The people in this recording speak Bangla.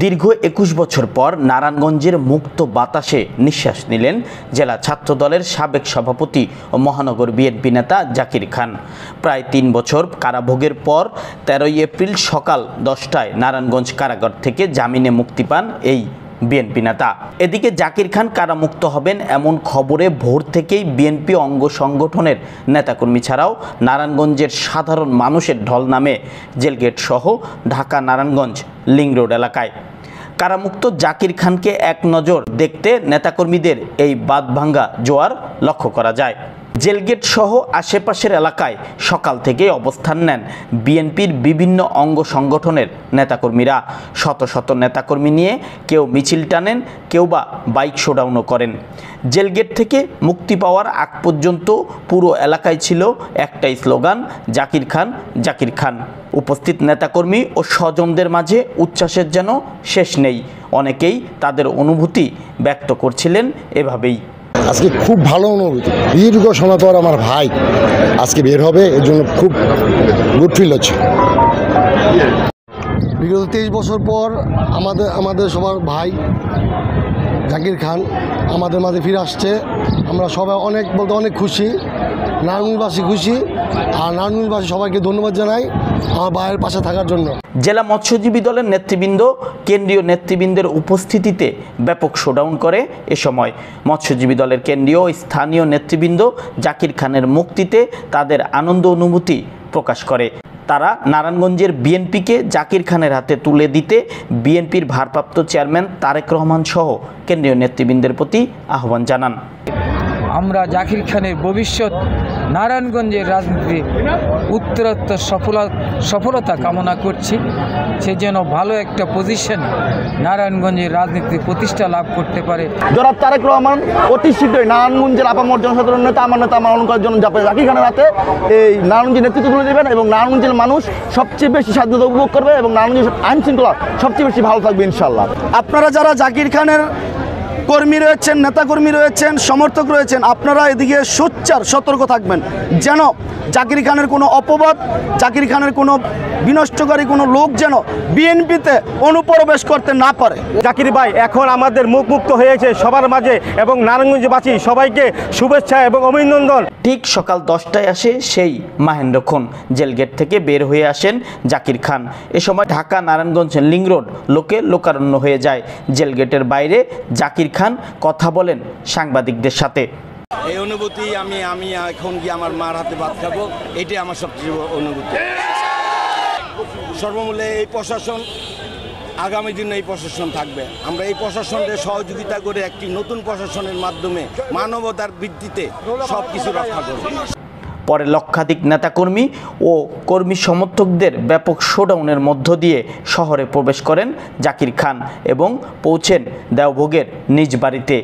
দীর্ঘ ২১ বছর পর নারায়ণগঞ্জের মুক্ত বাতাসে নিঃশ্বাস নিলেন জেলা ছাত্রদলের সাবেক সভাপতি ও মহানগর বিএনপি নেতা জাকির খান। প্রায় ৩ বছর কারাভোগের পর ১৩ এপ্রিল সকাল ১০টায় নারায়ণগঞ্জ কারাগার থেকে জামিনে মুক্তি পান এই বিএনপি নেতা। এদিকে জাকির খান কারামুক্ত হবেন এমন খবরে ভোর থেকেই বিএনপি অঙ্গ সংগঠনের নেতাকর্মী ছাড়াও নারায়ণগঞ্জের সাধারণ মানুষের ঢল নামে জেলগেট সহ ঢাকা নারায়ণগঞ্জ লিং রোড এলাকায়। কারামুক্ত জাকির খানকে এক নজর দেখতে নেতাকর্মীদের এই বাঁধভাঙ্গা জোয়ার লক্ষ্য করা যায়। জেলগেট সহ আশেপাশের এলাকায় সকাল থেকে অবস্থান নেন বিএনপির বিভিন্ন অঙ্গ সংগঠনের নেতাকর্মীরা। শত শত নেতাকর্মী নিয়ে কেউ মিছিল টানেন, কেউ বা বাইক শোডাউনও করেন। জেলগেট থেকে মুক্তি পাওয়ার আগ পর্যন্ত পুরো এলাকায় ছিল একটাই স্লোগান, জাকির খান জাকির খান। উপস্থিত নেতাকর্মী ও স্বজনদের মাঝে উচ্ছ্বাসের যেন শেষ নেই। অনেকেই তাদের অনুভূতি ব্যক্ত করছিলেন এভাবেই। আজকে খুব ভালো অনুভূতি, দীর্ঘ সময় পর আমার ভাই আজকে বের হবে, এর জন্য খুব গুড ফিল হচ্ছে। বিগত 23 বছর পর আমাদের সবার ভাই জাকির খান আমাদের মাঝে ফিরে আসছে। আমরা সবাই অনেক খুশি, নারায়ণগঞ্জবাসী খুশি, আর নারায়ণগঞ্জবাসী সবাইকে ধন্যবাদ জানাই আমার ভাইয়ের পাশে থাকার জন্য। জেলা মৎস্যজীবী দলের নেতৃবৃন্দ, কেন্দ্রীয় নেতৃবৃন্দের উপস্থিতিতে ব্যাপক শোডাউন করে। এ সময় মৎস্যজীবী দলের কেন্দ্রীয় ও স্থানীয় নেতৃবৃন্দ জাকির খানের মুক্তিতে তাদের আনন্দ অনুভূতি প্রকাশ করে। তারা নারায়ণগঞ্জের বিএনপিকে জাকির খানের হাতে তুলে দিতে বিএনপির ভারপ্রাপ্ত চেয়ারম্যান তারেক রহমান সহ কেন্দ্রীয় নেতৃবৃন্দের প্রতি আহ্বান জানান। আমরা জাকির খানের ভবিষ্যৎ নারায়ণগঞ্জের রাজনীতি উত্তরোত্তর সফলতা কামনা করছি। সে যেন ভালো একটা পজিশন নারায়ণগঞ্জের রাজনীতি প্রতিষ্ঠা লাভ করতে পারে। জনাব তারেক রহমান অতি শীঘ্রই নারায়ণগঞ্জের আপামর জনসাধারণ নেতা আমার আনন্দ করার জন্য জাকির খানের হাতে এই নারায়ণগঞ্জের নেতৃত্ব তুলে দেবেন এবং নারায়ণগঞ্জের মানুষ সবচেয়ে বেশি স্বাধীনতা উপভোগ করবে এবং নারায়ণগঞ্জের আইন শৃঙ্খলা সবচেয়ে বেশি ভালো থাকবে ইনশাল্লাহ। আপনারা যারা জাকির খানের কর্মী রয়েছেন, নেতাকর্মী রয়েছেন, সমর্থক রয়েছেন, আপনারা এদিকে সোচ্চার সতর্ক থাকবেন যেন জাকির খানের কোনো অপবাদ, জাকির খানের কোনো বিনষ্টকারী কোনো লোক যেন বিএনপিতে অনুপ্রবেশ করতে না পারে। জাকির ভাই এখন আমাদের মুক্ত হয়েছে সবার মাঝে এবং নারায়ণগঞ্জবাসী সবাইকে শুভেচ্ছা এবং অভিনন্দন। ঠিক সকাল 10টায় আসে সেই মাহেন্দ্রক্ষণ। জেলগেট থেকে বের হয়ে আসেন জাকির খান। এ সময় ঢাকা নারায়ণগঞ্জ লিং রোড লোকারণ্য হয়ে যায়। জেলগেটের বাইরে জাকির খান কথা বলেন সাংবাদিকদের সাথে। এই অনুভূতি আমি এখন গিয়ে আমার মার হাতে ভাত খাবো, এটাই আমার সবচেয়ে অনুভূতি। সর্বমূল্যে এই প্রশাসন আগামী দিনে এই প্রশাসন থাকবে। আমরা এই প্রশাসনকে সহযোগিতা করে একটি নতুন প্রশাসনের মাধ্যমে মানবতার ভিত্তিতে সব কিছু রক্ষা করব। পরে লক্ষাধিক নেতাকর্মী ও কর্মী সমর্থকদের ব্যাপক শোডাউনের মধ্য দিয়ে শহরে প্রবেশ করেন জাকির খান এবং পৌঁছেন দেওভোগের নিজ বাড়িতে।